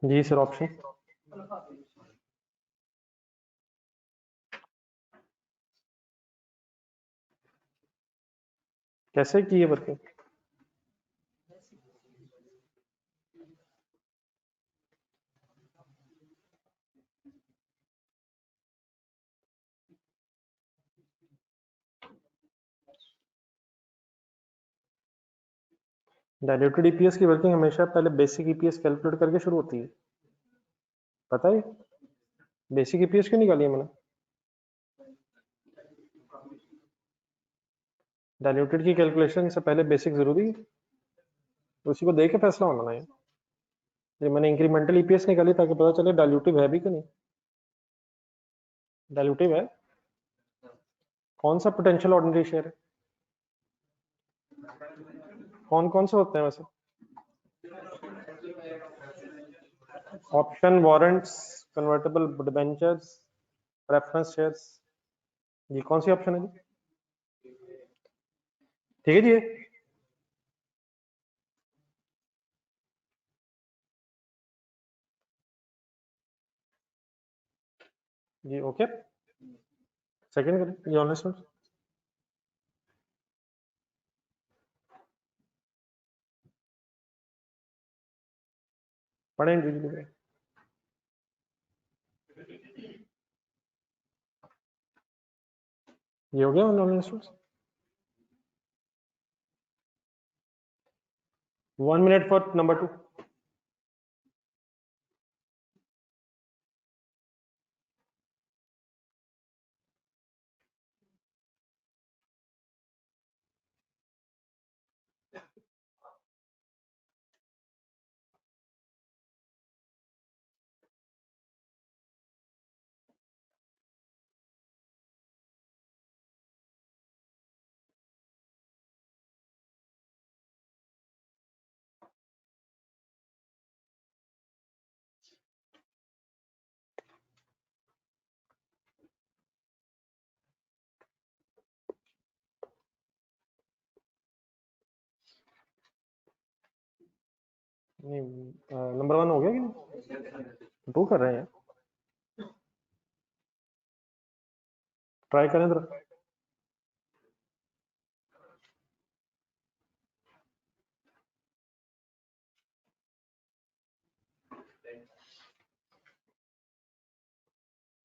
जी sir, option कैसे की है वर्किंग? डायल्यूटेड ईपीएस की वर्किंग हमेशा पहले बेसिक ईपीएस कैलकुलेट करके शुरू होती है, पता है? बेसिक ईपीएस क्यों निकाली है मैंने? डायल्यूटेड की कैलकुलेशन से पहले बेसिक जरूरी है, उसी को देख के फैसला होना है। ये मैंने इंक्रीमेंटल ईपीएस निकाली ताकि पता चले डायल्यूटिव है भी कि नहीं। डायल्यूटिव है। कौन सा पोटेंशियल ऑर्डिनरी शेयर है? कौन कौन से होते हैं वैसे? Option, warrants, convertible debentures, preference shares. ये कौन सी ऑप्शन है जी? ठीक है जी। जी ओके, सेकंड करें ये ऑनलाइन स्टूडेंट। पढ़ें इंडिविजुअली। ये हो गया online students. 1 minute for number 2। नहीं, नंबर 1 हो गया कि नहीं? 2 कर रहे हैं, ट्राई करें जरा।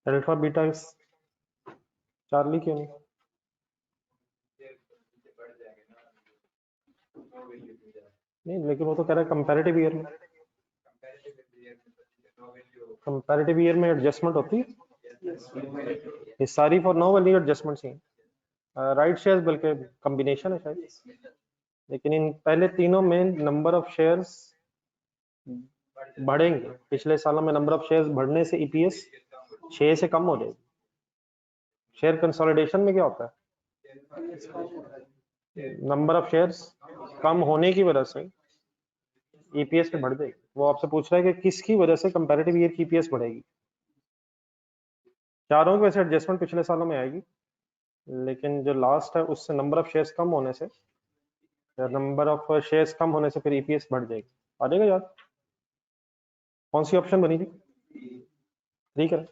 अल्फा बीटा चार्ली क्यों नहीं? नहीं, लेकिन वो तो कह रहा है कंपैरेटिव ईयर में। कंपैरेटिव ईयर में एडजस्टमेंट होती है, ये सारी फॉर नो वैल्यू एडजस्टमेंट्स ही राइट शेयर्स, बल्कि कॉम्बिनेशन है शायद। लेकिन इन पहले तीनों में नंबर ऑफ शेयर्स बढ़ेंगे। पिछले सालों में नंबर ऑफ शेयर्स बढ़ने से ईपीएस 6 से कम हो जाएगी। शेयर कंसोलिडेशन में क्या होता है? नंबर ऑफ शेयर्स कम होने की वजह से ईपीएस में बढ़ जाएगी। वो आपसे पूछ रहा है कि किसकी वजह से कंपैरेटिव ईयर की ईपीएस बढ़ेगी। चारों की वैसे एडजस्टमेंट पिछले सालों में आएगी, लेकिन जो लास्ट है उससे नंबर ऑफ शेयर्स कम होने से, नंबर ऑफ शेयर्स कम होने से फिर ईपीएस बढ़ जाएगी। आ जाएगा याद? कौन सी ऑप्शन बनी थी? ठीक है।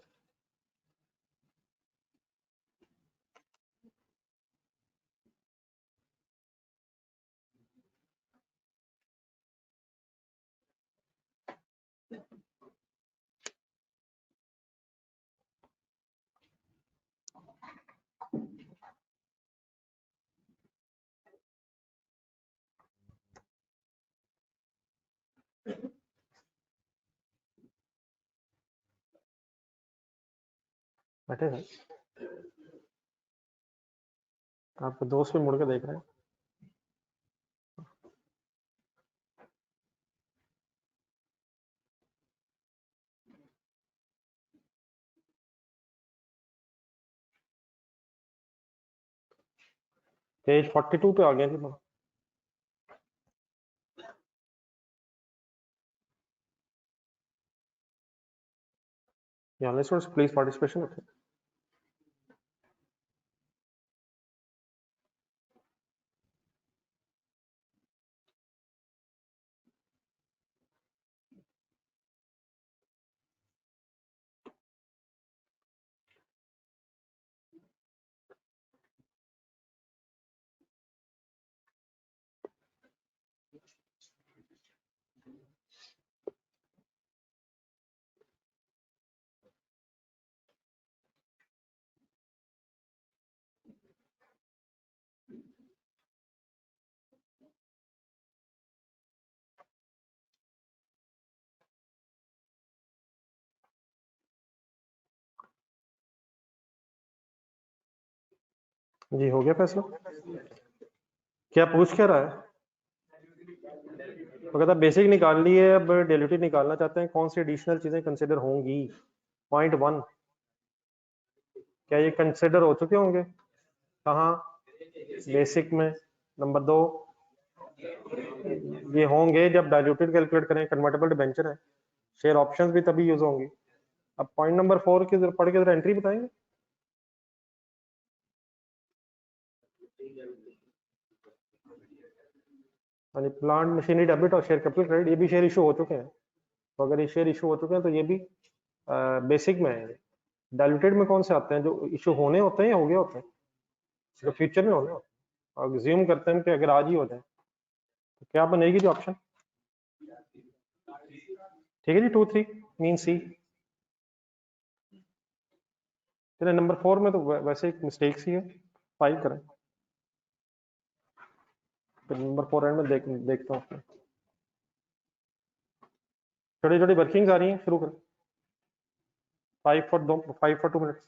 बैठे हैं आपके दोस्त भी मुड़ के देख रहे हैं। पेज 42 पे आ गया जी। Yeah, listeners, please participation. Okay. जी हो गया फैसला। क्या पूछ क्या रहा है? तो कहता बेसिक निकाल लिए, अब डेरिवेटिव निकालना चाहते हैं, कौन सी एडिशनल चीजें कंसिडर होंगी। पॉइंट 1, क्या ये कंसिडर हो चुके होंगे? कहाँ? बेसिक में। नंबर 2, ये होंगे जब डाइल्यूटेड कैलकुलेट करें, कन्वर्टेबल डिबेंचर है, शेयर ऑप्शंस भी तभी यूज होंगी। अब पॉइंट नंबर 4 की पढ़ के जरा एंट्री बताएंगे। प्लांट मशीनरी डेबिट और शेयर कैपिटल क्रेडिट, ये भी शेयर इशू हो चुके हैं। तो अगर ये शेयर इशू हो चुके हैं तो ये भी बेसिक में है। डाइल्यूटेड में कौन से आते हैं जो इशू होने होते हैं या हो गए होते हैं, जो फ्यूचर में होने होते हैं। और ज्यूम करते हैं कि अगर आज ही हो जाए तो क्या बनेगी जो ऑप्शन? ठीक है जी, 2 3 मीन सी। चलिए नंबर 4 में तो वैसे एक मिस्टेक सी है, 5 करें। फिर नंबर 4 एंड में देखता हूँ। छोटी छोटी वर्किंग्स आ रही हैं, शुरू करें। 5 for 2 minutes।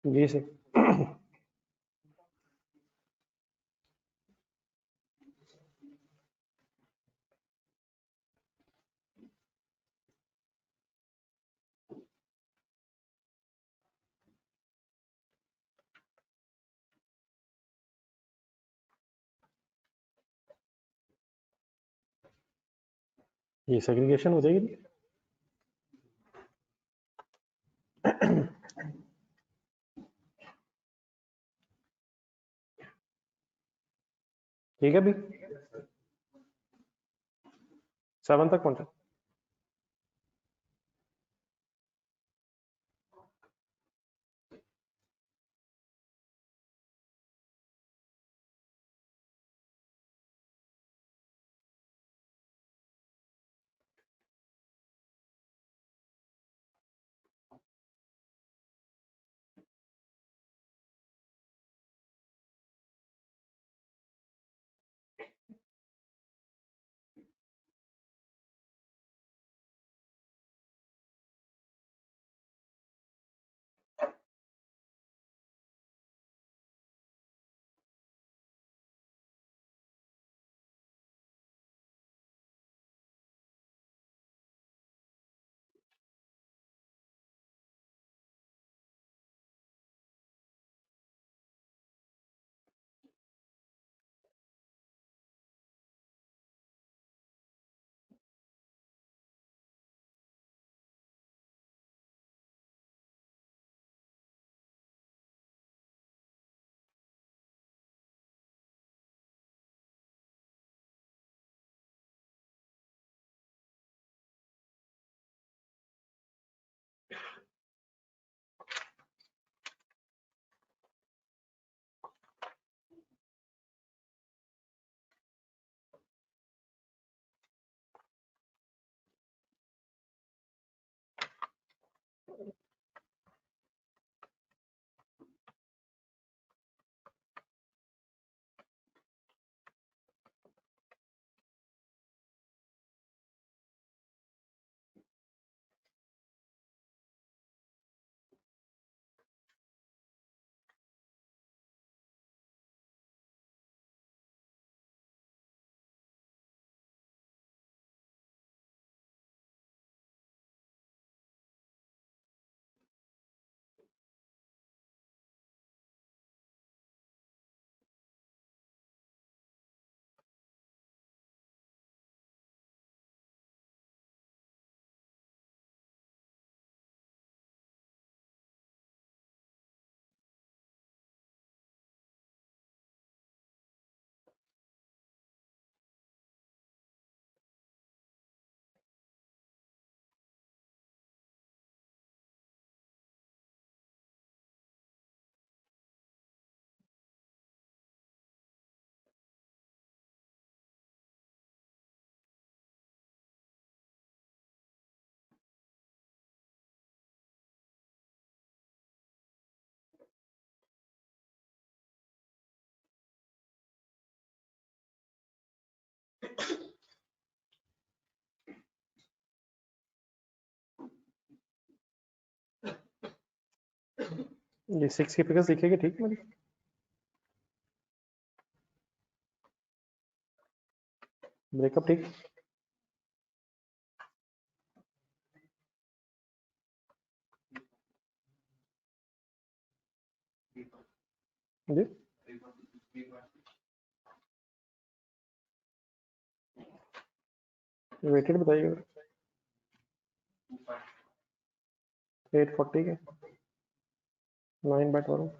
जी सर। ये सेग्रीगेशन हो जाएगी। ठीक है भी 7 तक पहुंचा। ये 6 की फिगर्स दिखेगी ठीक मेरी। ब्रेकअप ठीक। जी वेटेड बताइएगा। 840 के 9/12।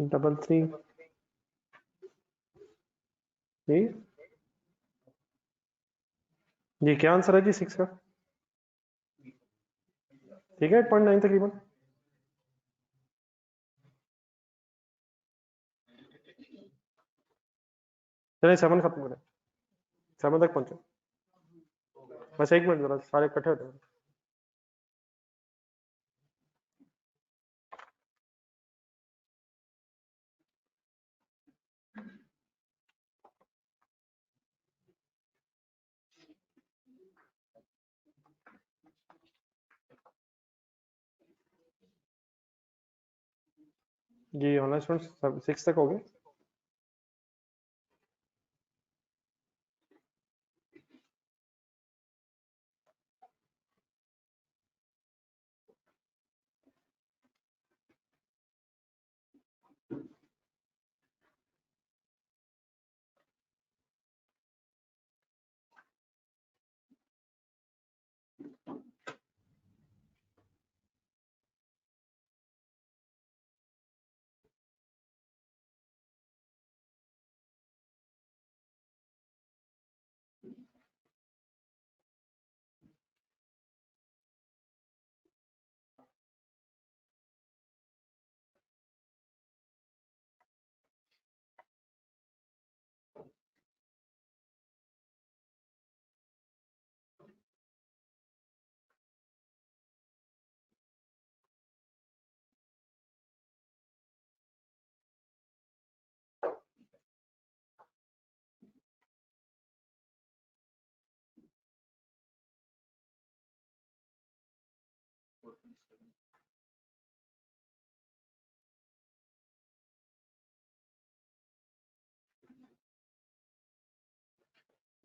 33 जी जी क्या आंसर है जी 6 का? ठीक है 8.9 तकरीबन। चलिए 7 खत्म करें, 7 तक पहुंचे। बस 1 मिनट जरा सारे इकट्ठे होते हैं। जी ऑनलाइन स्टूडेंट्स 6 तक हो गए।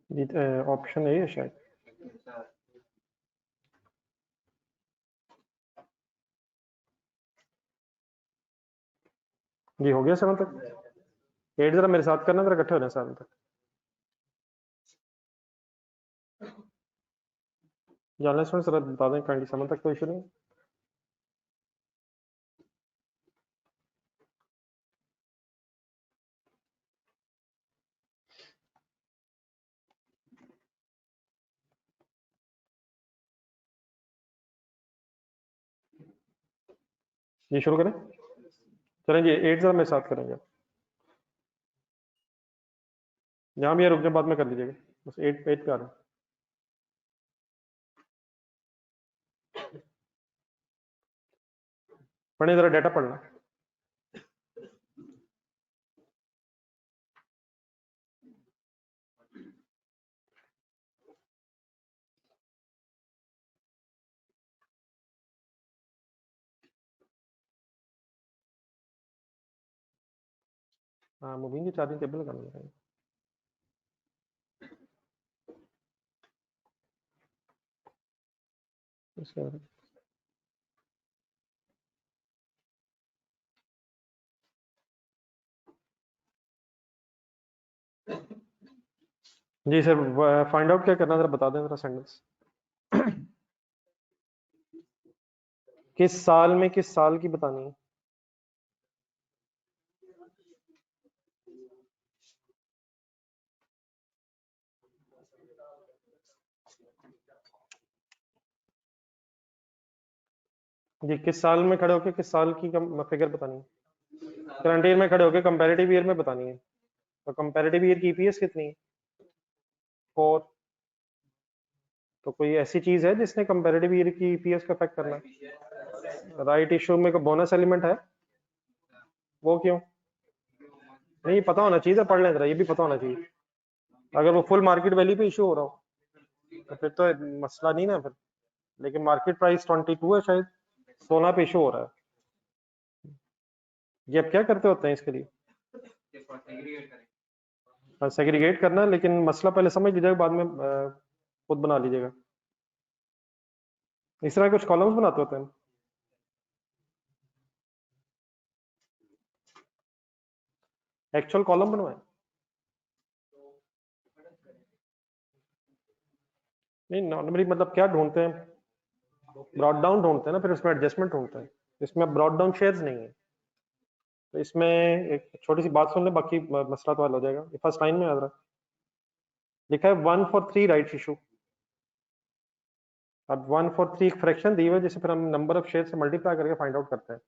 जी ऑप्शन ए है शायद। जी हो गया 7 तक। 8 जरा मेरे साथ करना, जरा इकट्ठे हो जाए 7 तक। जी ऑनलाइन स्टूडेंट्स जरा बता दें काइंडली 7 तक कोई इशू नहीं। जी शुरू करें। चलें जी 8 जरा मेरे साथ करेंगे। जहाँ भी है रुक जाए, बाद में कर लीजिएगा। बस 8 पे आ रहा है। पढ़े जरा, डाटा पढ़ना। हाँ मूविंग की चार्जिंग टेबल लगानी है। इसके बाद जी सर फाइंड आउट क्या करना जरा बता दें जरा सेंटेंस। किस साल में किस साल की बतानी है? जी किस साल में खड़े होके किस साल की फिगर बतानी है? करंट ईयर में खड़े होके कंपैरेटिव ईयर में बतानी है। तो कंपैरेटिव ईयर की ईपीएस कितनी है? 4। तो कोई ऐसी चीज है जिसने कंपैरेटिव ईयर की ईपीएस का इफेक्ट करना है? राइट इशू में कोई बोनस एलिमेंट है? वो क्यों? नहीं पता होना चाहिए, पढ़ लें जरा, ये भी पता होना चाहिए। अगर वो फुल मार्केट वैल्यू पे इशू हो रहा हो तो फिर तो मसला नहीं ना फिर। लेकिन मार्केट प्राइस 22 है शायद, 16 पे इशू हो रहा है। ये अब क्या करते होते हैं इसके लिए? सेग्रीगेट करना है, लेकिन मसला पहले समझ लीजिएगा, बाद में खुद बना लीजिएगा। इस तरह कुछ कॉलम्स बनाते होते हैं। एक्चुअल कॉलम बनवाए। नहीं नॉर्मली मतलब क्या ढूंढते हैं? ब्रॉड डाउन ढूंढते हैं ना, फिर उसमें एडजस्टमेंट ढूंढते हैं। इसमें ब्रॉड डाउन शेयर्स नहीं है। तो इसमें एक छोटी सी बात सुन ले, बाकी मसला तो हल हो जाएगा। फर्स्ट लाइन में याद रख, लिखा है 1 for 3 राइट इशू। अब 1 for 3 एक फ्रैक्शन दी हुई है जिसे फिर हम नंबर ऑफ शेयर से मल्टीप्लाई करके फाइंड आउट करते हैं।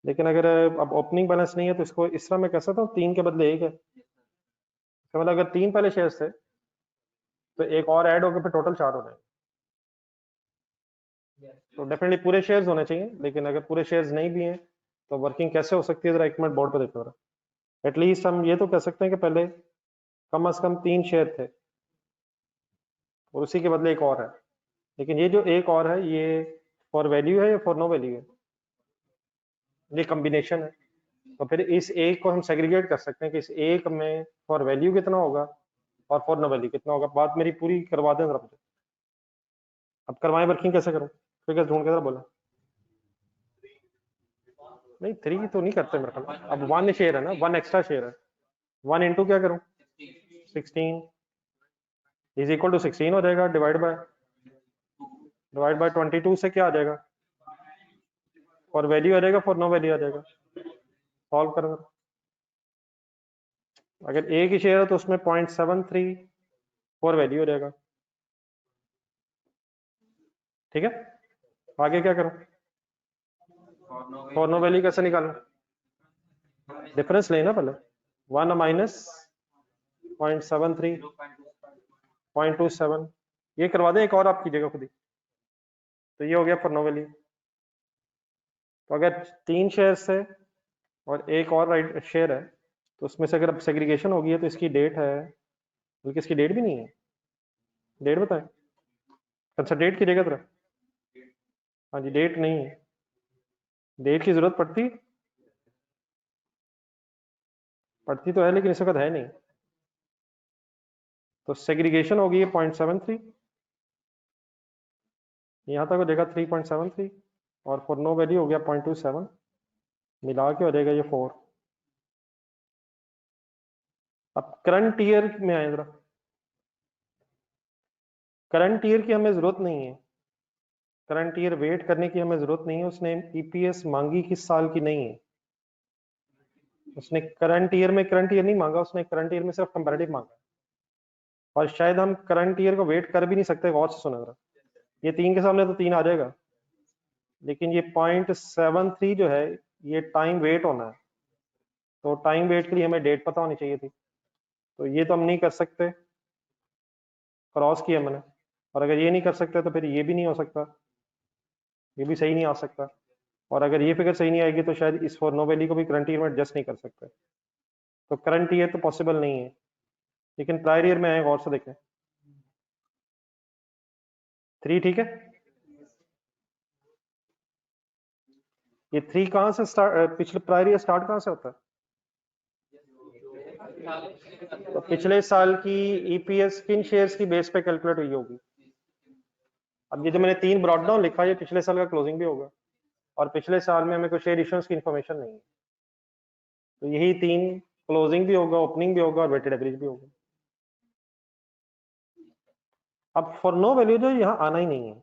लेकिन अगर अब ओपनिंग बैलेंस नहीं है तो इसको इस तरह मैं कह सकता हूँ 3 के बदले 1 है। तो मतलब अगर 3 पहले शेयर थे तो एक और ऐड होकर फिर टोटल 4 हो जाएंगे। तो डेफिनेटली पूरे शेयर्स होने चाहिए, लेकिन अगर पूरे शेयर्स नहीं भी हैं तो वर्किंग कैसे हो सकती है, जरा एक मिनट बोर्ड पे देखो जरा। एटलीस्ट हम ये तो कह सकते हैं कि पहले कम से कम 3 शेयर थे और उसी के बदले एक और है। लेकिन ये जो एक और है ये फॉर वैल्यू है या फॉर नो वैल्यू है? ये कॉम्बिनेशन है। तो फिर इस एक को हम सेग्रीगेट कर सकते हैं कि इस एक में फॉर वैल्यू कितना होगा और फॉर नो वैल्यू कितना होगा। बात मेरी पूरी करवा दें जरा मुझे। अब करवाएं, वर्किंग कैसे करूं? फिगर ढूंढ के जरा बोला। नहीं 3 तो नहीं करते मेरे ख्याल। अब 1 शेयर है ना, 1 एक्स्ट्रा शेयर है। 1 इंटू क्या करूं? 16 इज इक्वल टू 16 हो जाएगा, डिवाइड बाय 22 से क्या आ जाएगा? फॉर वैल्यू आ जाएगा, फॉर नो वैल्यू आ जाएगा। सॉल्व करो। अगर एक ही शेयर है तो उसमें 0.73 फॉर वैल्यू हो जाएगा। ठीक है, आगे क्या करूं? फॉर नो वैल्यू कैसे निकालूं? डिफरेंस लेना पहले। 1 माइनस 0.73 0.27 ये करवा दें, एक और आप कीजिएगा खुद ही। तो ये हो गया फॉर नो वैल्यू। तो अगर 3 शेयर से और एक और राइट शेयर है तो उसमें से अगर अब सेग्रीगेशन होगी है तो इसकी डेट है, बल्कि इसकी डेट भी नहीं है। डेट बताएं। अच्छा डेट कीजिएगा जरा। हाँ जी, डेट नहीं है। डेट की जरूरत पड़ती तो है, लेकिन इस वक्त है नहीं। तो सेग्रीगेशन होगी ये 0.73, यहाँ तक हो जाएगा 3.73 और फॉर नो वैल्यू हो गया 0.27, मिला के हो जाएगा ये 4। अब करंट ईयर में आए जरा। करंट ईयर की हमें जरूरत नहीं है, करंट ईयर वेट करने की हमें जरूरत नहीं है। उसने ईपीएस मांगी किस साल की नहीं है, उसने करंट ईयर नहीं मांगा, उसने करंट ईयर में सिर्फ कंपैरेटिव मांगा। और शायद हम करंट ईयर को वेट कर भी नहीं सकते। गौर से सुना जरा, ये 3 के सामने तो 3 आ जाएगा, लेकिन ये 0.73 जो है ये टाइम वेट होना है। तो टाइम वेट के लिए हमें डेट पता होनी चाहिए थी, तो ये तो हम नहीं कर सकते, क्रॉस किया मैंने। और अगर ये नहीं कर सकते तो फिर ये भी नहीं हो सकता, ये भी सही नहीं आ सकता। और अगर ये फिगर सही नहीं आएगी तो शायद इस फॉर नो वैल्यू को भी करंट ईयर में एडजस्ट नहीं कर सकते। तो करंट ईयर तो पॉसिबल नहीं है, लेकिन प्रायर ईयर में आए, गौर से देखें। 3 ठीक है। ये 3 कहाँ से स्टार्ट, पिछले प्रायर ईयर स्टार्ट कहाँ से होता है? तो पिछले साल की ईपीएस किन शेयर्स की बेस पे कैलकुलेट हुई होगी? अब ये जो मैंने 3 ब्रॉट डाउन लिखा है ये पिछले साल का क्लोजिंग भी होगा, और पिछले साल में हमें कोई शेयर इश्यूएंस की इंफॉर्मेशन नहीं है। तो यही 3 क्लोजिंग भी होगा, ओपनिंग भी होगा और वेटेड एवरेज भी होगा। अब फॉर नो वैल्यू जो यहाँ आना ही नहीं है,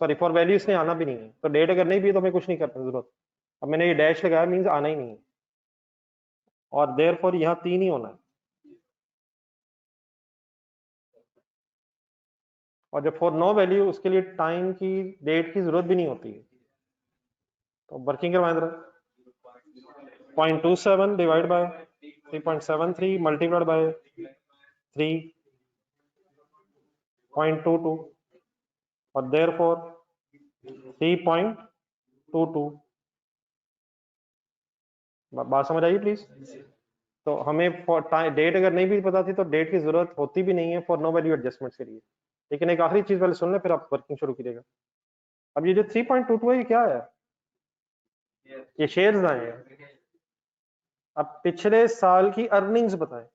सॉरी फॉर वैल्यू इसने आना भी नहीं है। तो डेट अगर नहीं भी है तो हमें कुछ नहीं करने की जरूरत। अब मैंने ये डैश लगाया मींस आना ही नहीं है, और देयरफॉर यहाँ 3 ही होना है। और जब फॉर नो वैल्यू उसके लिए टाइम की डेट की जरूरत भी नहीं होती है। तो वर्किंग करवाएं जरा। 0.27 डिवाइड बाय 3.73 मल्टीप्लाइड बाय 3.22 और देयरफॉर 3.22। बात समझ आई प्लीज? तो हमें डेट अगर नहीं भी पता थी तो डेट की जरूरत होती भी नहीं है फॉर नो वैल्यू एडजस्टमेंट के लिए। लेकिन एक आखिरी चीज पहले सुन ले, फिर आप वर्किंग शुरू कीजिएगा। अब ये जो 3.22 है ये क्या है? ये शेयर्स आए हैं। अब पिछले साल की अर्निंग्स बताएं।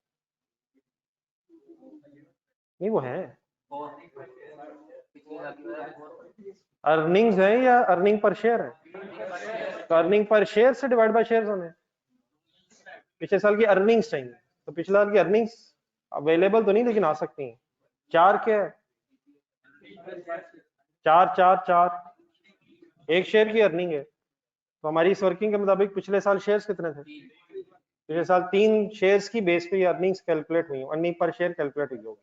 नहीं वो है, अर्निंग्स है या अर्निंग पर शेयर है? तो अर्निंग पर शेयर से डिवाइड बाय शेयर्स होने। पिछले साल की अर्निंग्स चाहिए, तो पिछले साल की अर्निंग्स अवेलेबल तो नहीं लेकिन आ सकती हैं। 4 क्या है? 4 4 4 एक शेयर की अर्निंग है, तो हमारी इस वर्किंग के मुताबिक पिछले साल शेयर्स कितने थे? पिछले साल 3 शेयर्स की बेस पे अर्निंग्स कैलकुलेट हुई, अर्निंग पर शेयर कैलकुलेट हुई होगी।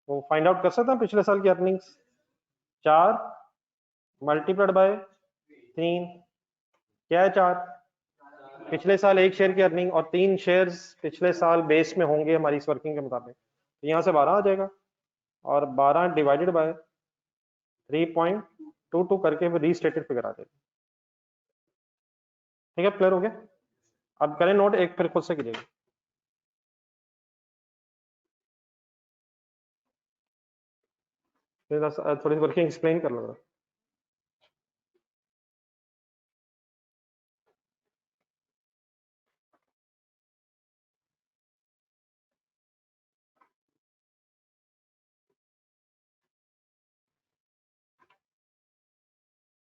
वो फाइंड आउट कर सकते हैं पिछले साल की अर्निंग्स। 4 मल्टीप्लाइड बाय 3, क्या है 4? पिछले साल 1 शेयर की अर्निंग और 3 शेयर्स पिछले साल बेस में होंगे हमारी इस वर्किंग के मुताबिक, तो यहाँ से 12 आ जाएगा और 12 डिवाइडेड बाय 3.22 करके वो रीस्टेटेड फिगर आ जाएगी। ठीक है, क्लियर हो गया? अब करें नोट, एक फिर खुद से कीजिएगा। थोड़ी वर्किंग एक्सप्लेन कर लो।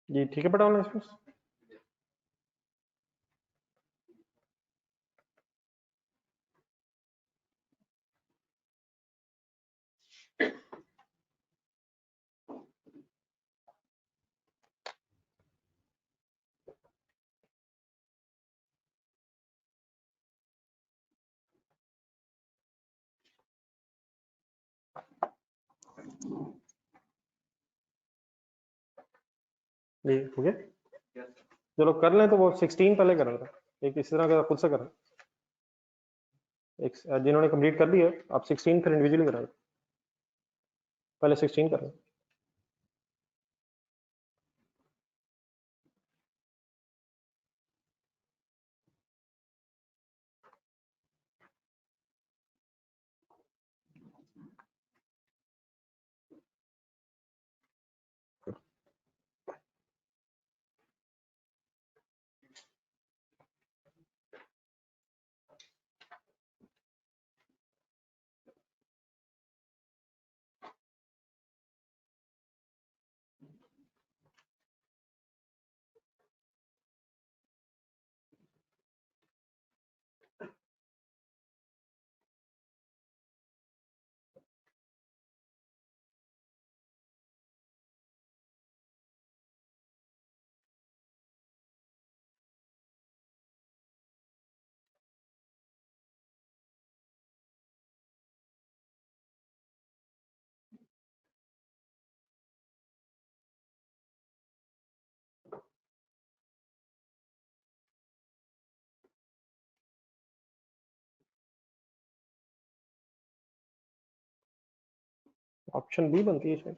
जी ठीक है बेटा, ऑनलाइन जी हो गया। चलो कर लें, तो वो 16 पहले करें, एक इस तरह का खुद से करें। एक जिन्होंने कंप्लीट कर लिया आप 16 फिर इंडिविजुअली करें, पहले 16 करें। ऑप्शन बी बनती है शायद।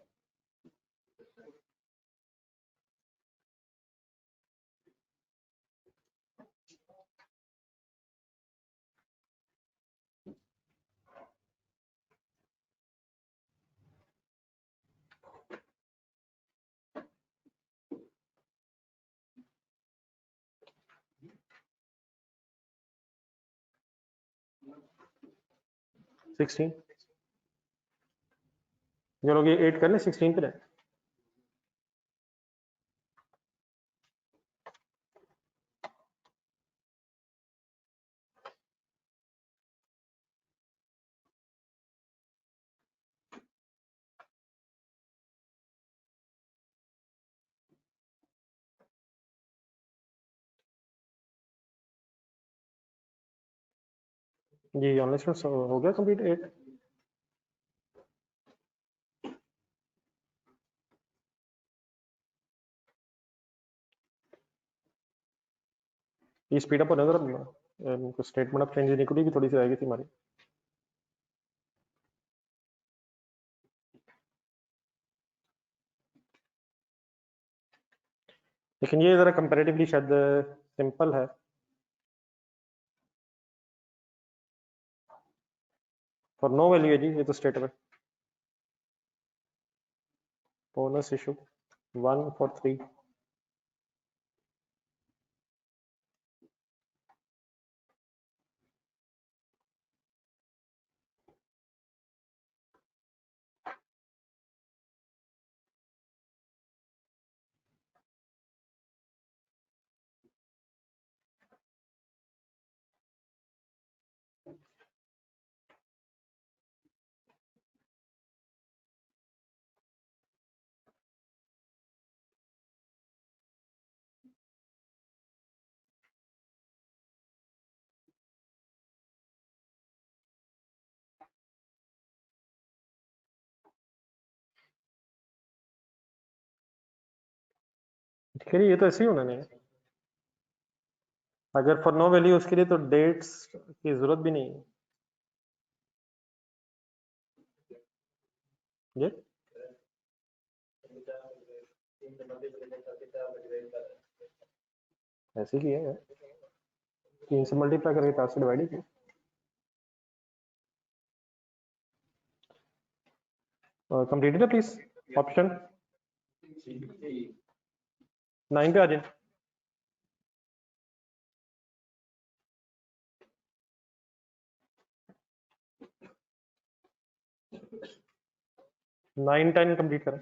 सिक्सटीन, जो लोग ये 8 कर लें 16 पे जाए। जी ऑनलाइन हो गया कंप्लीट 8। ये स्पीड अप होने जरा, स्टेटमेंट ऑफ चेंज इक्विटी भी थोड़ी सी आएगी थी हमारी। लेकिन ये जरा कंपैरेटिवली शायद सिंपल है। फॉर नो वैल्यू है जी, ये तो स्टेट में बोनस इशू 1 for 3। ठीक है, ये तो ऐसे ही होना नहीं है। अगर फॉर नो वैल्यू उसके लिए तो डेट्स की जरूरत भी नहीं है। ये ऐसे ही किया है, 3 से मल्टीप्लाई करके 4 से डिवाइड किया। कंप्लीटेड है प्लीज, ऑप्शन 9 पे आ जाए। नाइन 10 कंप्लीट करें।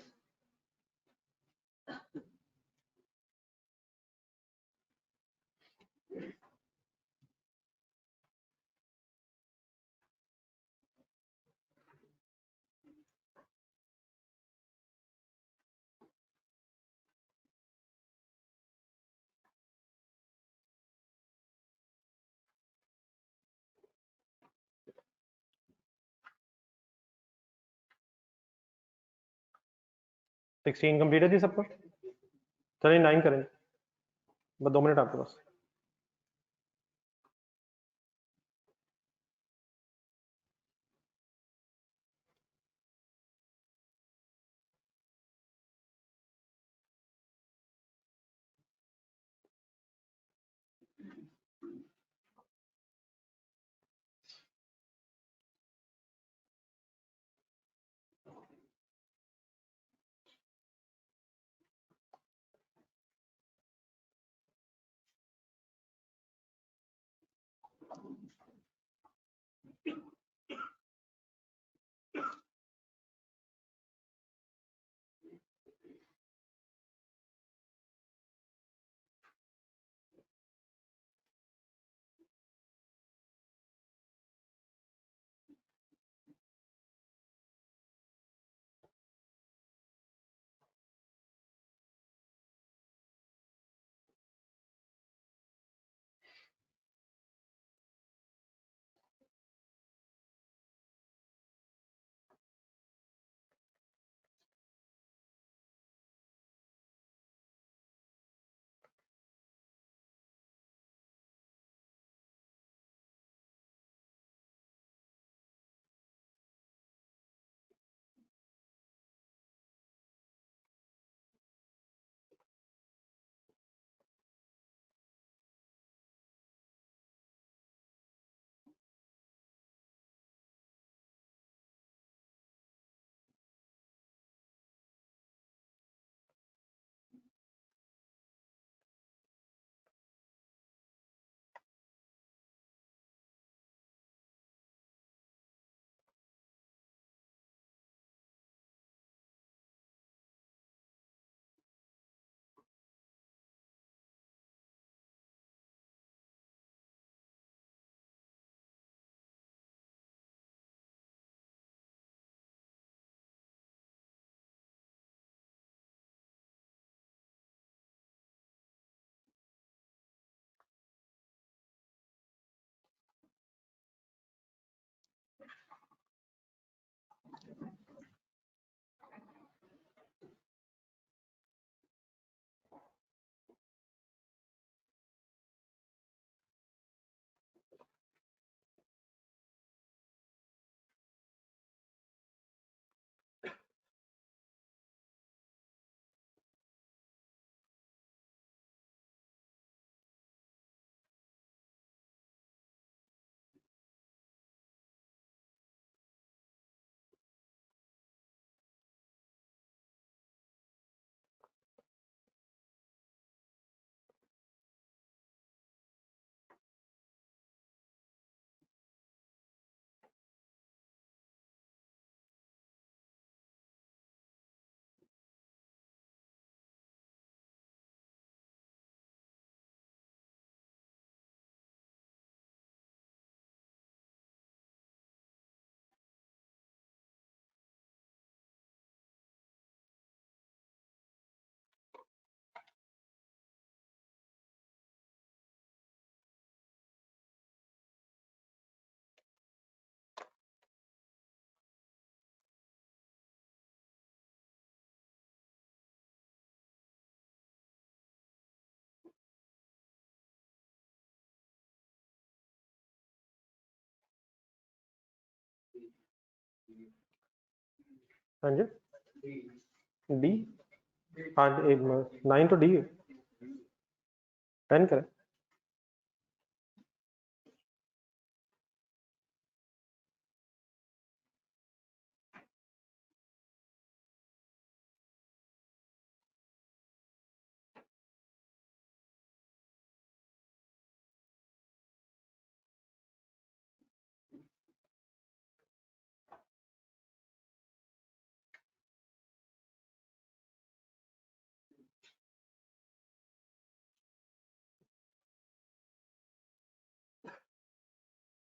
सिक्सटीन कंप्लीट है जी सबको। चलिए 9 करें, बस 2 मिनट आपके पास। हाँ जी डी, हाँ 9 तो डी है, 10 करें।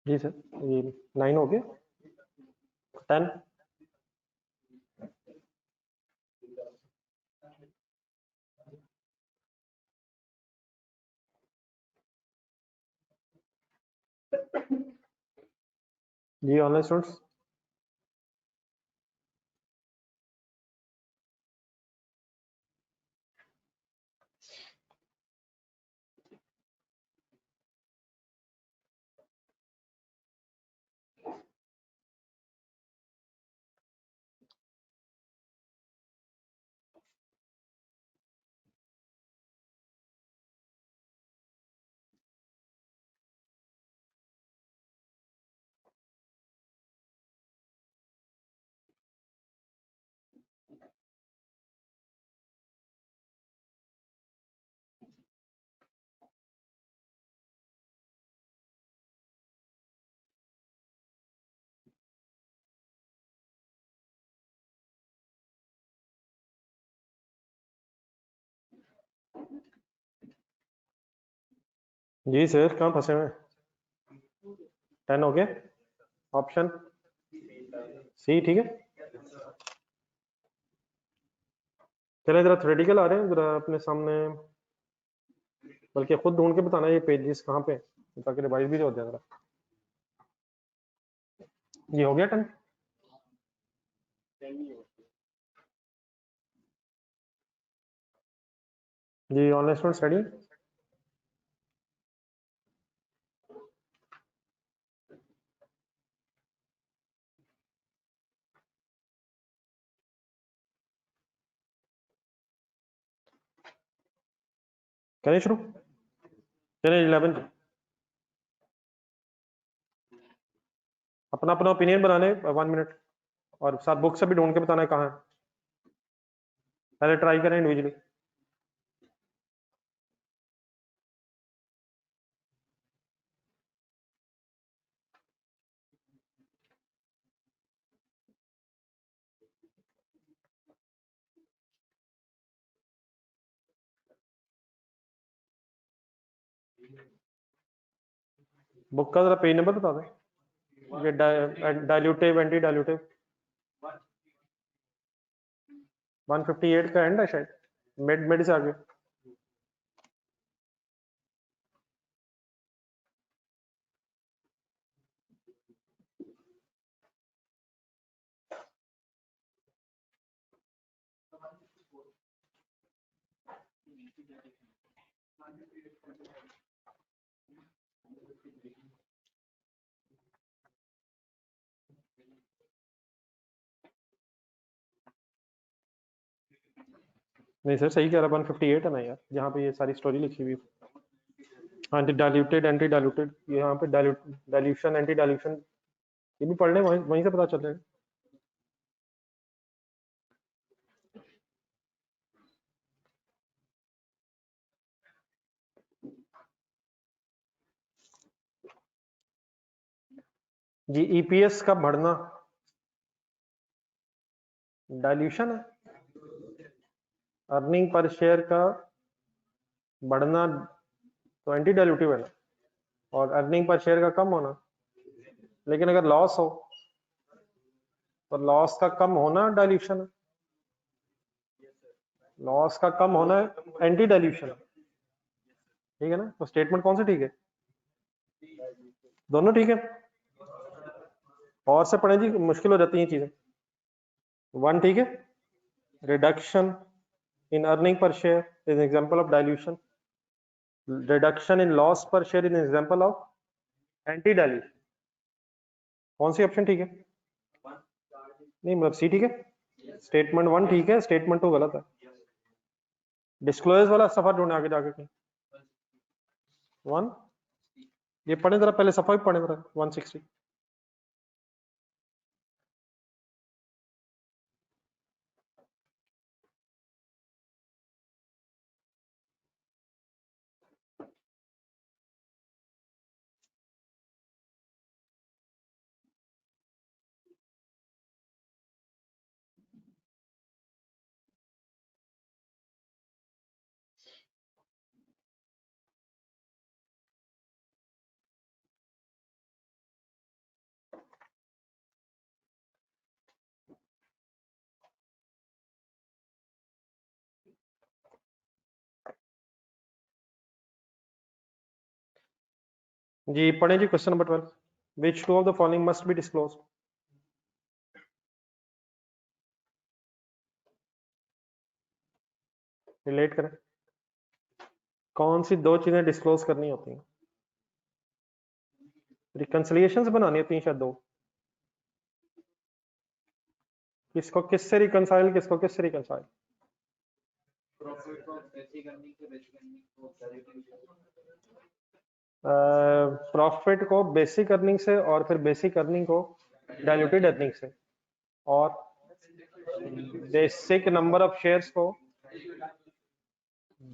जी सर, ये 9 हो गया, 10। जी ऑनलाइन स्टूडेंट्स, जी सर कहाँ फंसे हुए हैं? 10 हो गया, ऑप्शन सी ठीक है। चलिए जरा थ्योरेटिकल आ रहे हैं, जरा अपने सामने, बल्कि खुद ढूंढ के बताना ये पेजेस कहाँ पे हैं, ताकि रिवाइज भी हो जाए जरा। ये हो गया 10। जी ऑनलाइन स्टूडेंट स्टडी, करें शुरू। चलिए 11 अपना अपना ओपिनियन बनाने 1 मिनट, और साथ बुक से भी ढूंढ के बताना है कहाँ है, पहले ट्राई करें इंडिविजुअली। बुक का जरा पेज नंबर बता दें, ये डाइल्यूटिव एंटी डाइल्यूटिव 158 का एंड है शायद, मिड मिड से आगे। नहीं सर सही कह रहा, 158 है ना यार, जहाँ पे ये सारी स्टोरी लिखी हुई है। हाँ जी डाइल्यूटेड एंटी डाइल्यूटेड, यहाँ पे डाइल्यूशन एंटी डाइल्यूशन, ये भी पढ़ लें, वहीं से पता चल जाएगा। जी ईपीएस का बढ़ना डाइल्यूशन है, अर्निंग पर शेयर का बढ़ना तो एंटी डाइल्यूटिव है ना, और अर्निंग पर शेयर का कम होना। लेकिन अगर लॉस हो तो लॉस का कम होना डाइल्यूशन है, लॉस का कम होना एंटी डाइल्यूशन है, ठीक है ना। तो स्टेटमेंट कौन सी ठीक है? दोनों ठीक है। और से पढ़े जी, मुश्किल हो जाती है चीजें। 1 ठीक है, reduction in earning per share is an example of dilution, reduction in loss per share is an example of anti dilution। कौन सी ऑप्शन ठीक है? नहीं मतलब सी ठीक है। स्टेटमेंट 1 ठीक है, स्टेटमेंट 2 गलत है। डिस्क्लोज वाला सफा ढूंढे आगे जाके कहीं 1 ये पढ़े जरा, पहले सफा भी पढ़े जरा 160। जी पढ़े जी question number 12, which two of the following must be disclosed. Relate करें, कौन सी दो चीजें डिस्क्लोज करनी होती हैं? रिकंसिलिएशंस बनानी होती हैं शायद दो, किसको किससे रिकंसाइल, किसको किससे रिकंसाइल? प्रॉफिट को बेसिक अर्निंग से और फिर बेसिक अर्निंग को डाइल्यूटेड अर्निंग से, और बेसिक नंबर ऑफ शेयर्स को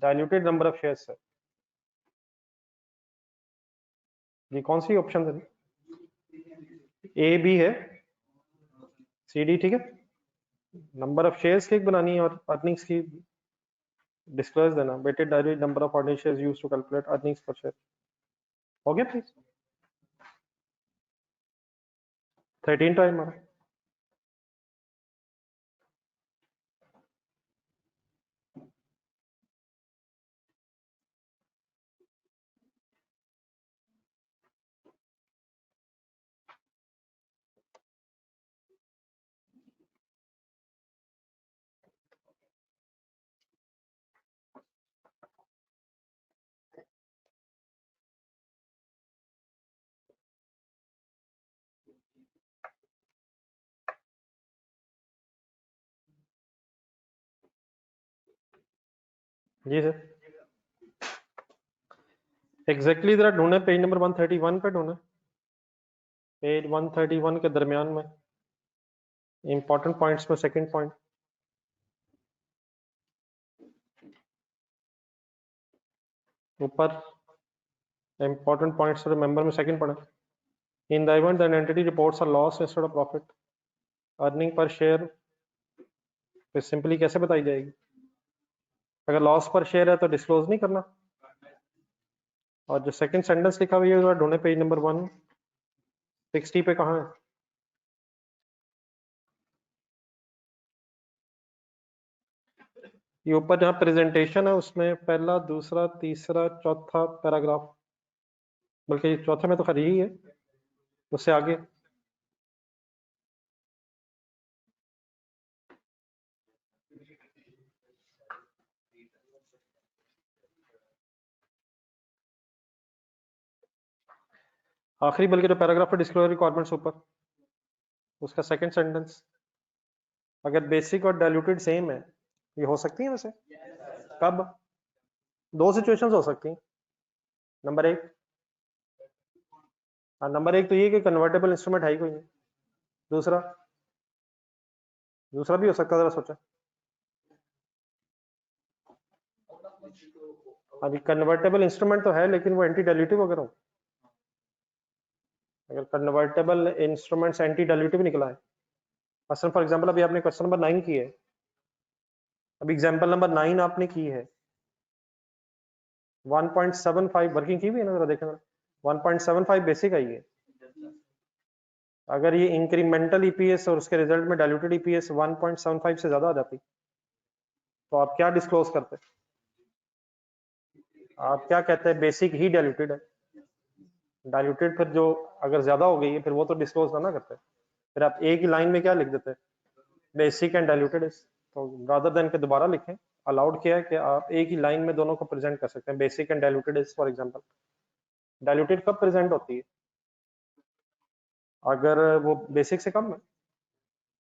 डाइल्यूटेड नंबर ऑफ शेयर्स से। ये कौन सी ऑप्शन है? ए बी है, सी डी ठीक है। नंबर ऑफ शेयर्स की बनानी है और अर्निंग्स की डिस्क्लोज देना, weighted direct number of ordinary shares used to calculate earnings per share. हो गया प्लीज 13 टाइम हमारा। जी सर, एग्जैक्टली जरा ढूंढे, पेज नंबर 131 पे ढूंढे, पेज 131 के दरमियान में इंपॉर्टेंट पॉइंट्स में सेकंड पॉइंट, ऊपर इंपॉर्टेंट पॉइंट्स रिमेंबर में सेकंड पढ़े। In the event that entity reports a loss instead of profit, earning per share फिर सिंपली कैसे बताई जाएगी? अगर लॉस पर शेयर है तो डिस्क्लोज नहीं करना। और जो सेकंड सेंटेंस लिखा हुआ है ढूंढे, पेज नंबर 160 पे कहाँ है? ये ऊपर जहाँ प्रेजेंटेशन है उसमें पहला, दूसरा, तीसरा, चौथा पैराग्राफ, बल्कि चौथे में तो खरी ही है, उससे आगे आखिरी, बल्कि जो पैराग्राफ है डिस्क्लोजर रिक्वायरमेंट्स ऊपर, उसका सेकंड सेंटेंस, अगर बेसिक और डाइल्यूटेड सेम है, ये हो सकती है वैसे? कब? दो सिचुएशंस हो सकती हैं। नंबर एक, नंबर एक तो ये कि कन्वर्टेबल इंस्ट्रूमेंट है ही कोई नहीं। दूसरा, दूसरा भी हो सकता है, जरा सोचा। अभी कन्वर्टेबल इंस्ट्रूमेंट तो है लेकिन वो एंटी डाइल्यूटिव वगैरह हो। अगर कन्वर्टेबल इंस्ट्रूमेंट्स एंटी डाइल्यूटिव निकला है, मसलन फॉर एग्जांपल अभी आपने क्वेश्चन नंबर 9 की है, अभी एग्जांपल नंबर 9 आपने की है, 1.75 वर्किंग की हुई है ना, जरा देखें, 1.75 बेसिक आई है। अगर ये इंक्रीमेंटल ईपीएस और उसके रिजल्ट में डाइल्यूटेड ईपीएस 1.75 से ज्यादा आ जाती, तो आप क्या डिस्क्लोज करते? आप क्या कहते हैं? बेसिक ही डाइल्यूटेड है। डाइल्यूटेड फिर जो अगर ज्यादा हो गई है फिर वो तो डिस्क्लोज ना करते, फिर आप एक ही लाइन में क्या लिख देते? Basic and diluted is. तो रादर देन के दोबारा लिखें, अलाउड किया है कि आप एक ही लाइन में दोनों को प्रेजेंट कर सकते हैं, basic and diluted is. For example diluted कब प्रेजेंट होती है? अगर वो बेसिक से कम है,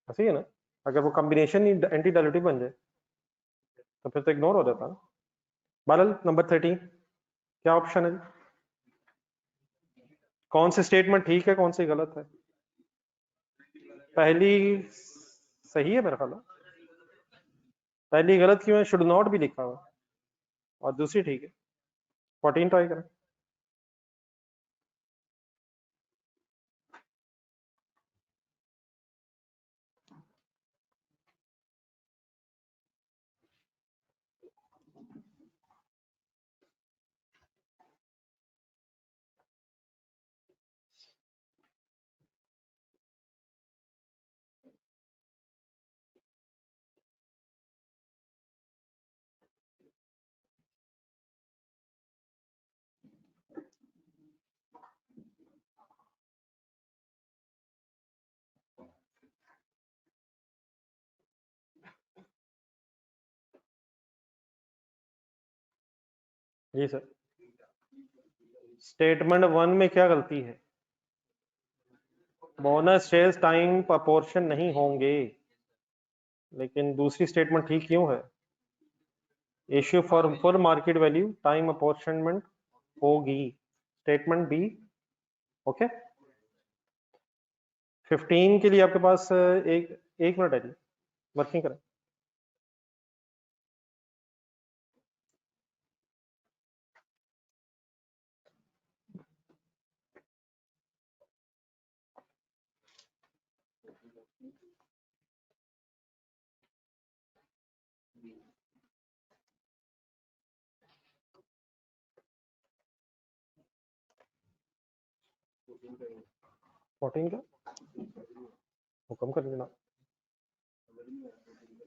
ऐसे ही है ना। अगर वो कॉम्बिनेशन ही एंटी डायल्यूटिव बन जाए तो फिर तो इग्नोर हो जाता ना। बहरहाल नंबर 13 क्या ऑप्शन है? कौन सी स्टेटमेंट ठीक है, कौन सी गलत है? पहली सही है मेरा ख्याल है। पहली गलत क्यों है? शुड नॉट भी लिखा हुआ और दूसरी ठीक है। 14 ट्राई करें। जी सर, स्टेटमेंट 1 में क्या गलती है? बोनस शेयर्स टाइम प्रपोर्शन नहीं होंगे, लेकिन दूसरी स्टेटमेंट ठीक क्यों है? Issue for full market value time apportionment होगी, स्टेटमेंट बी। ओके, 15 के लिए आपके पास एक मिनट है जी, वर्किंग करें। फोर्टीन का हुक्म कर देना,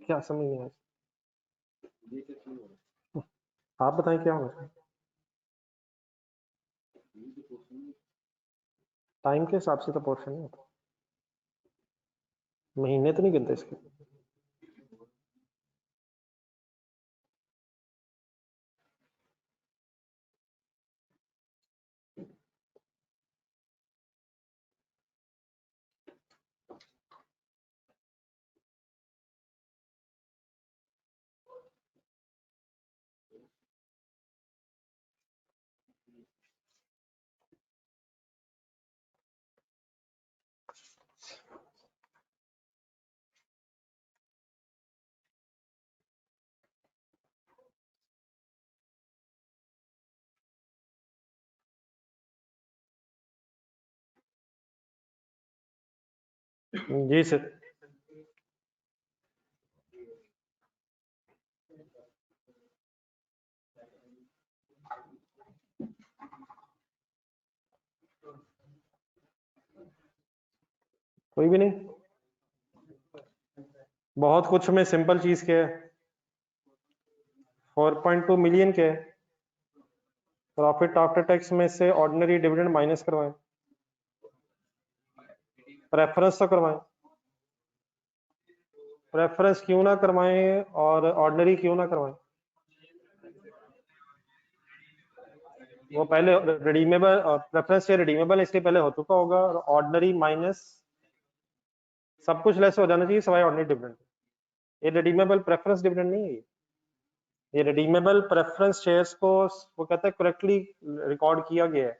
क्या समझ नहीं आया? आप बताएं क्या होगा? टाइम के हिसाब से तो पोर्शन नहीं होता, महीने तो नहीं गिनते इसके। जी सर, कोई भी नहीं, बहुत कुछ में सिंपल चीज क्या है? 4.2 मिलियन क्या है? प्रॉफिट आफ्टर टैक्स में से ऑर्डिनरी डिविडेंड माइनस करवाएं, प्रेफरेंस तो करवाएं। प्रेफरेंस क्यों ना करवाएं और ऑर्डिनरी क्यों ना करवाएं? वो पहले रिडीमेबल, प्रेफरेंस से रिडीमेबल इसलिए पहले हो चुका होगा, और ऑर्डिनरी माइनस सब कुछ लेस हो जाना चाहिए सिवाय ऑर्डिनरी डिविडेंड। ये रिडीमेबल प्रेफरेंस डिविडेंड नहीं है ये रिडीमेबल प्रेफरेंस शेयर्स को वो कहता है करेक्टली रिकॉर्ड किया गया है।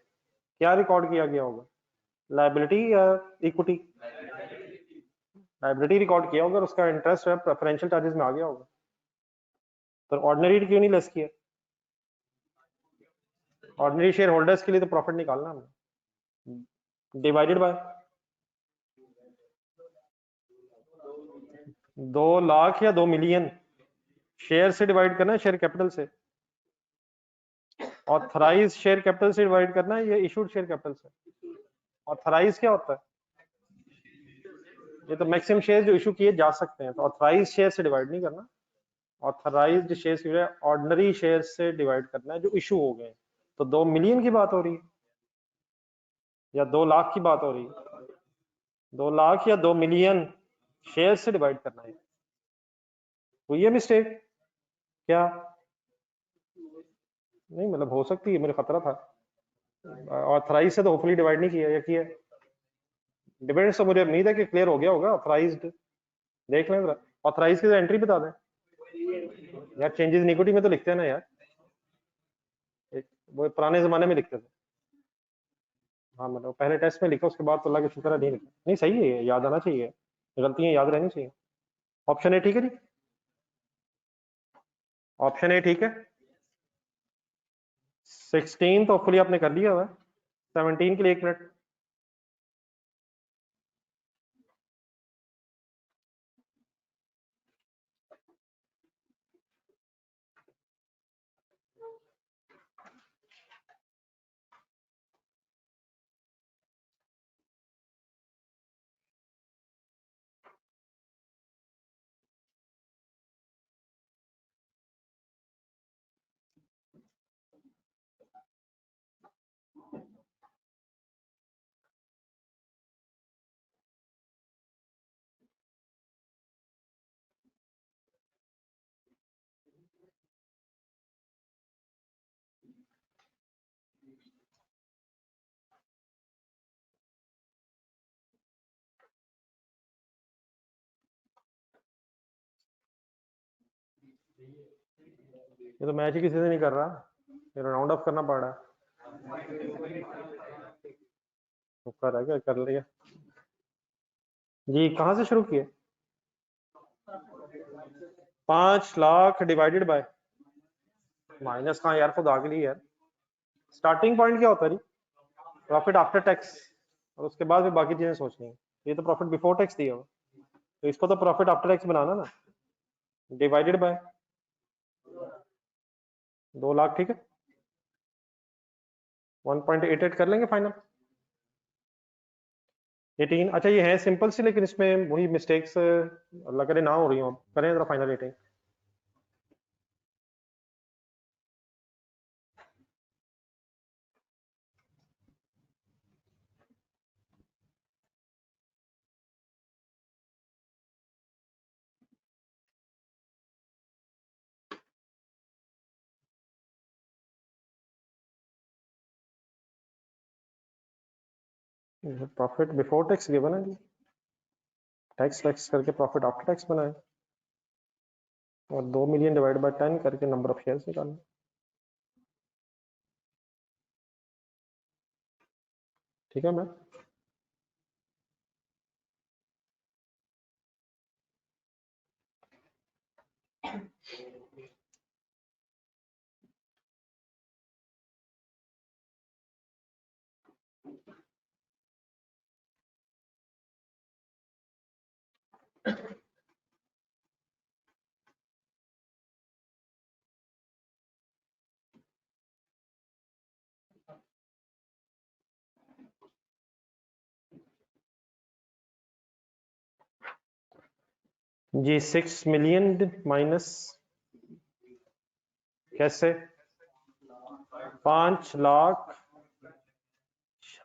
क्या रिकॉर्ड किया गया होगा? लायबिलिटी या इक्विटी? लायबिलिटी रिकॉर्ड किया होगा और उसका इंटरेस्ट है प्रेफरेंशियल चार्जेस में आ गया होगा। तो ऑर्डिनरी क्यों नहीं लेस किया? ऑर्डिनरी शेयर होल्डर्स के लिए तो प्रॉफिट निकालना हमने, डिवाइडेड बाय 2 लाख या 2 मिलियन शेयर से डिवाइड करना है, शेयर कैपिटल से। ऑथराइज शेयर कैपिटल से डिवाइड करना है या इशूड शेयर कैपिटल से? ऑथराइज क्या होता है? ये तो मैक्सिमम शेयर जो इशू किए जा सकते हैं, तो ऑथराइज शेयर से डिवाइड नहीं करना। ऑथराइज्ड शेयर्स की ऑर्डिनरी शेयर से डिवाइड करना है जो इशू हो गए। तो 2 मिलियन की बात हो रही है या 2 लाख की बात हो रही है? 2 लाख या 2 मिलियन शेयर से डिवाइड करना है। हुई है मिस्टेक क्या? नहीं, मतलब हो सकती है, मुझे खतरा था। ऑथराइज से तो होपफुली डिवाइड नहीं किया, या किया? डिविडेंड्स तो मुझे उम्मीद है कि क्लियर हो गया होगा। ऑथराइज्ड देख लें जरा, ऑथराइज की एंट्री बता दें यार। चेंजेस इन इक्विटी में तो लिखते हैं ना यार, वो पुराने जमाने में लिखते थे। हाँ मतलब पहले टेस्ट में लिखा, उसके बाद तो अल्लाह का शुक्र है नहीं लिखा। नहीं सही है, ये याद आना चाहिए, गलतियां याद रहनी चाहिए। ऑप्शन ए ठीक है जी, ऑप्शन ए ठीक है। 16 तो होपफुली आपने कर लिया हुआ है। 17 के लिए 1 मिनट। ये तो मैच ही किसी से नहीं कर रहा, ये राउंड ऑफ करना पड़ रहा है। शुक्र है क्या कर लिया जी। कहाँ से शुरू किए? 5 लाख डिवाइडेड बाय माइनस कहाँ यार, खुद आगे ली यार। स्टार्टिंग पॉइंट क्या होता है जी? प्रॉफिट आफ्टर टैक्स, और उसके बाद भी बाकी चीजें सोचनी है। ये तो प्रॉफिट बिफोर टैक्स दिया हुआ, तो इसको तो प्रॉफिट आफ्टर टैक्स बनाना ना। डिवाइडेड बाय 2 लाख, ठीक है। 1.88 कर लेंगे फाइनल। 18, अच्छा ये है सिंपल सी, लेकिन इसमें वही मिस्टेक्स अल्लाह करे ना हो रही हो। करें जरा final 18। Profit before tax given है जी, टैक्स वैक्स करके प्रॉफिट आफ्टर टैक्स बनाए, और 2 मिलियन डिवाइड बाय 10 करके नंबर ऑफ शेयर्स निकालना। ठीक है मैम। जी 6 मिलियन माइनस कैसे? 5 लाख,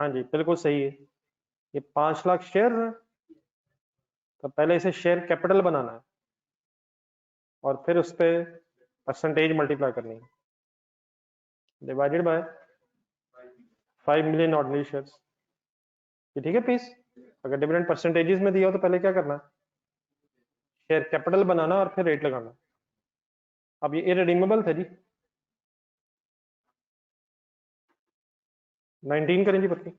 हाँ जी बिल्कुल सही है। ये 5 लाख शेयर है, तो पहले इसे शेयर कैपिटल बनाना है, और फिर उस पर परसेंटेज मल्टीप्लाई करनी है, divided by 5 million ordinary shares. ये ठीक है पीस। अगर डिविडेंड परसेंटेजेस में दिया हो तो पहले क्या करना है, शेयर कैपिटल बनाना और फिर रेट लगाना। अब ये इररिडीमेबल थे जी। 19 करें जी पत्नी।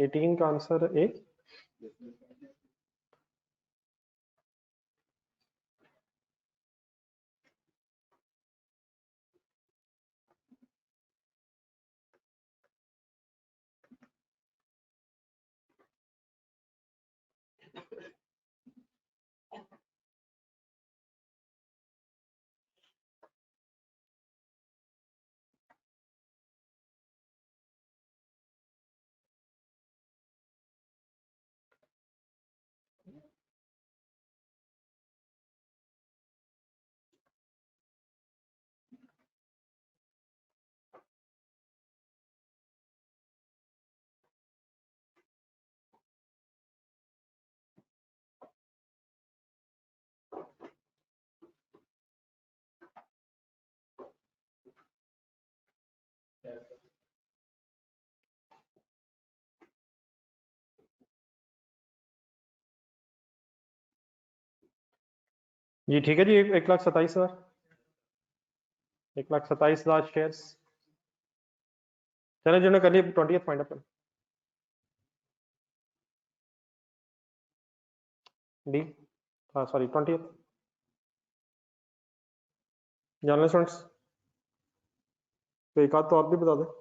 एटीन का आंसर ए। जी ठीक है जी, 1,27,000, 1,27,000 शेयर्स। चलो जिन्होंने कर लिया 20th फाइंड अप डी, हाँ सॉरी 20th। जानना स्टूडेंट्स, तो एक आध तो आप भी बता दें।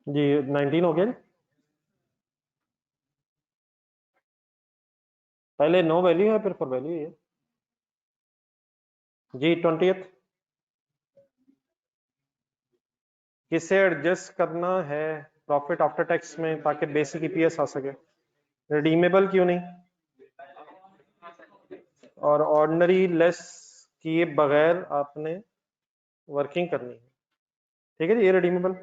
जी 19 हो गया जी। पहले नो वैल्यू है फिर फॉर वैल्यू है जी। 20th किसे एडजस्ट करना है प्रॉफिट आफ्टर टैक्स में ताकि बेसिक ईपीएस आ सके? रिडीमेबल क्यों नहीं, और ऑर्डिनरी लेस किए बगैर आपने वर्किंग करनी है, ठीक है जी, ये रिडीमेबल।